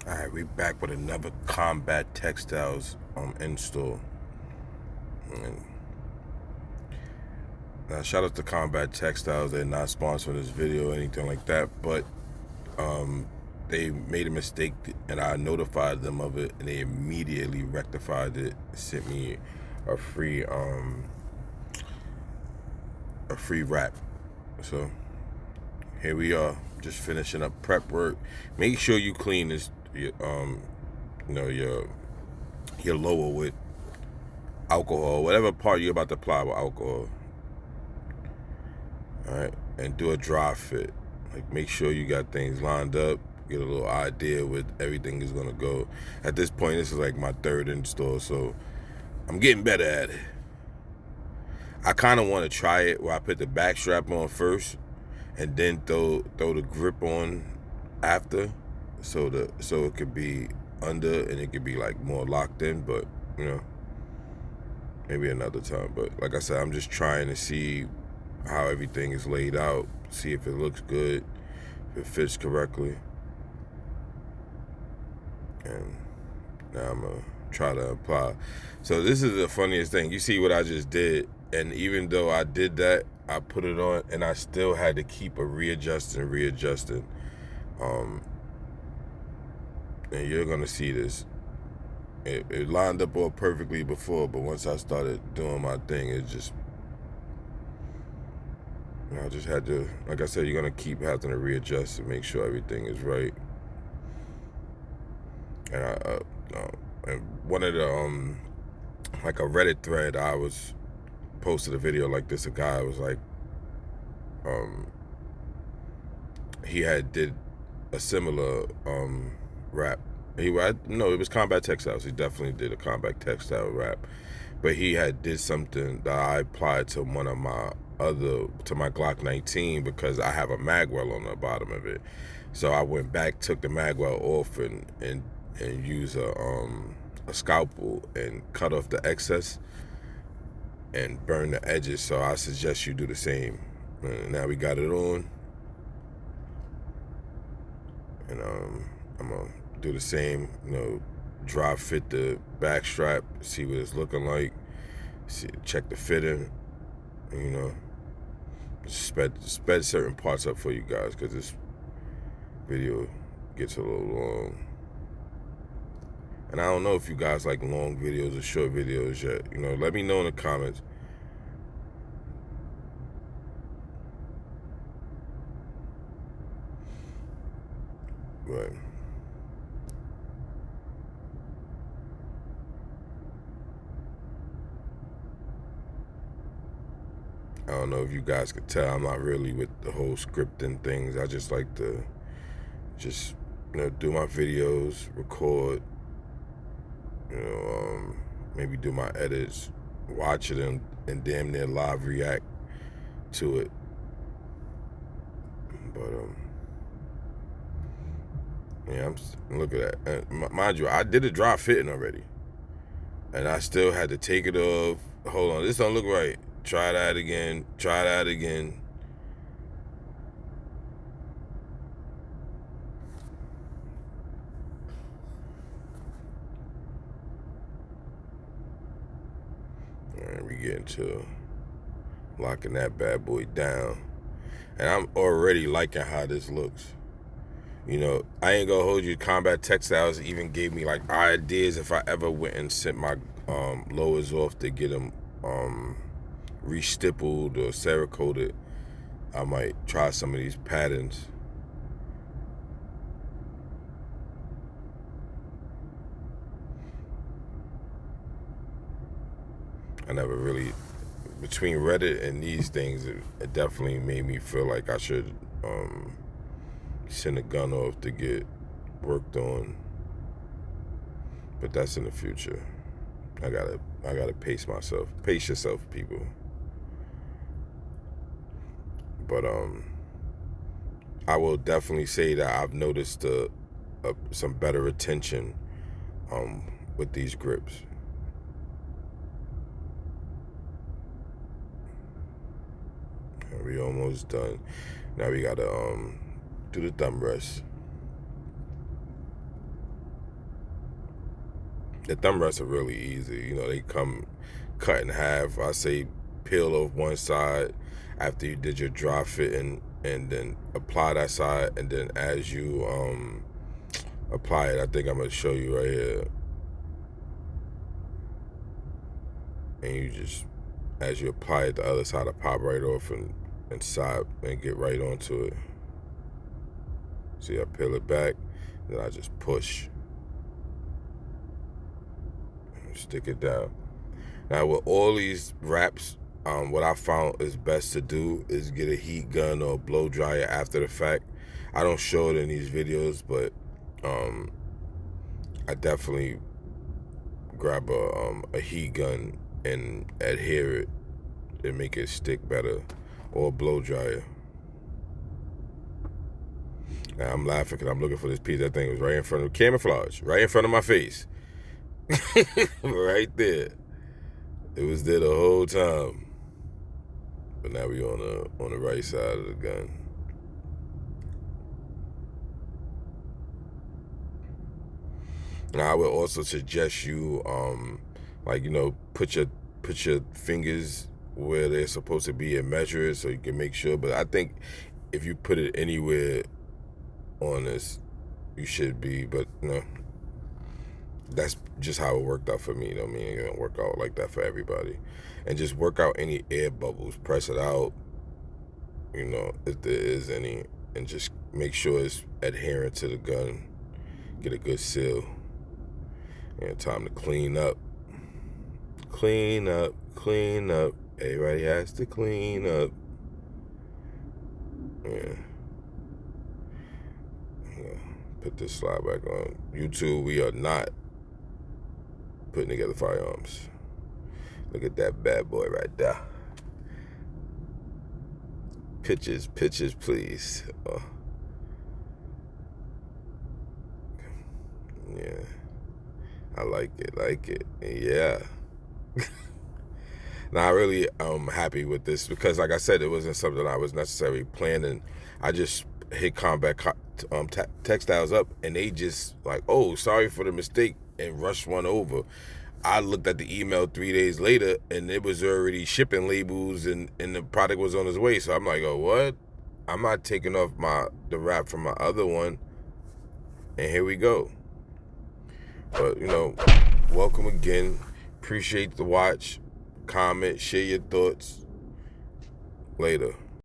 Alright, we back with another Combat Textiles install. And now shout out to Combat Textiles. They're not sponsoring this video or anything like that, but they made a mistake and I notified them of it, and they immediately rectified it, sent me a free wrap. So here we are, just finishing up prep work. Make sure you clean this your lower with alcohol, whatever part you're about to apply with alcohol. All right, and do a dry fit. Like, make sure you got things lined up, get a little idea where everything is gonna go. At this point, this is like my third install, so I'm getting better at it. I kind of want to try it where I put the back strap on first and then throw the grip on after, so it could be under and it could be like more locked in. But maybe another time. But like I said, I'm just trying to see how everything is laid out, see if it looks good, if it fits correctly. And now I'm gonna try to apply. So this is the funniest thing. You see what I just did, and even though I did that, I put it on and I still had to keep readjusting. And you're gonna see this. It lined up all perfectly before, but once I started doing my thing, it just, I just had to, like I said, you're gonna keep having to readjust and make sure everything is right. And and one of the like a Reddit thread, I was posted a video like this. A guy was like, he had did a similar rap. It was Combat Textiles. He definitely did a Combat Textile rap, but he had did something that I applied to one of my my Glock 19, because I have a magwell on the bottom of it. So I went back, took the magwell off, and used a scalpel and cut off the excess and burn the edges. So I suggest you do the same. And now we got it on, and I'm gonna do the same. Dry fit the back strap, see what it's looking like, check the fitting. Sped certain parts up for you guys, because this video gets a little long. And I don't know if you guys like long videos or short videos yet. Let me know in the comments. But I don't know if you guys could tell, I'm not really with the whole scripting things. I just like to do my videos, record, maybe do my edits, watch it, and damn near live react to it. But yeah, look at that. Mind you, I did a dry fitting already, and I still had to take it off. Hold on, this don't look right. Try that again. Try that again. And we get into locking that bad boy down. And I'm already liking how this looks. I ain't gonna hold you. Combat Textiles even gave me like ideas if I ever went and sent my lowers off to get them re-stippled or Cerakoted. I might try some of these patterns. I never really, between Reddit and these things, it definitely made me feel like I should send a gun off to get worked on. But that's in the future. I gotta pace myself. Pace yourself, people. But I will definitely say that I've noticed some better retention with these grips. We almost done. Now we gotta do the thumb rest. The thumb rests are really easy. You know, they come cut in half. I say peel off one side after you did your dry fit, and then apply that side, and then as you apply it, I think I'm gonna show you right here. And you just, as you apply it, the other side will pop right off and side and get right onto it. See, I peel it back, then I just push. Stick it down. Now with all these wraps, what I found is best to do is get a heat gun or a blow dryer after the fact. I don't show it in these videos, but I definitely grab a heat gun and adhere it and make it stick better, or a blow dryer. Now I'm laughing because I'm looking for this piece. That thing was right in front of camouflage, right in front of my face. Right there. It was there the whole time. But now we on the right side of the gun. Now I would also suggest you like, you know, put your fingers where they're supposed to be and measure it so you can make sure. But I think if you put it anywhere on this, you should be, but you know, that's just how it worked out for me. You know what I mean? It don't work out like that for everybody. And just work out any air bubbles, press it out, you know, if there is any, and just make sure it's adherent to the gun. Get a good seal. And time to clean up. Clean up, clean up. Everybody has to clean up. Yeah. Put this slide back on. YouTube, we are not putting together firearms. Look at that bad boy right there. Pictures, please. Yeah. I like it. Yeah. Now I really happy with this because, like I said, it wasn't something I was necessarily planning. I just hit Combat Textiles up, and they just like, oh, sorry for the mistake, and rushed one over. I looked at the email 3 days later, and it was already shipping labels, and the product was on its way. So I'm like, oh, what? I'm not taking off the wrap from my other one, and here we go. But, you know, welcome again. Appreciate the watch. Comment, share your thoughts. Later.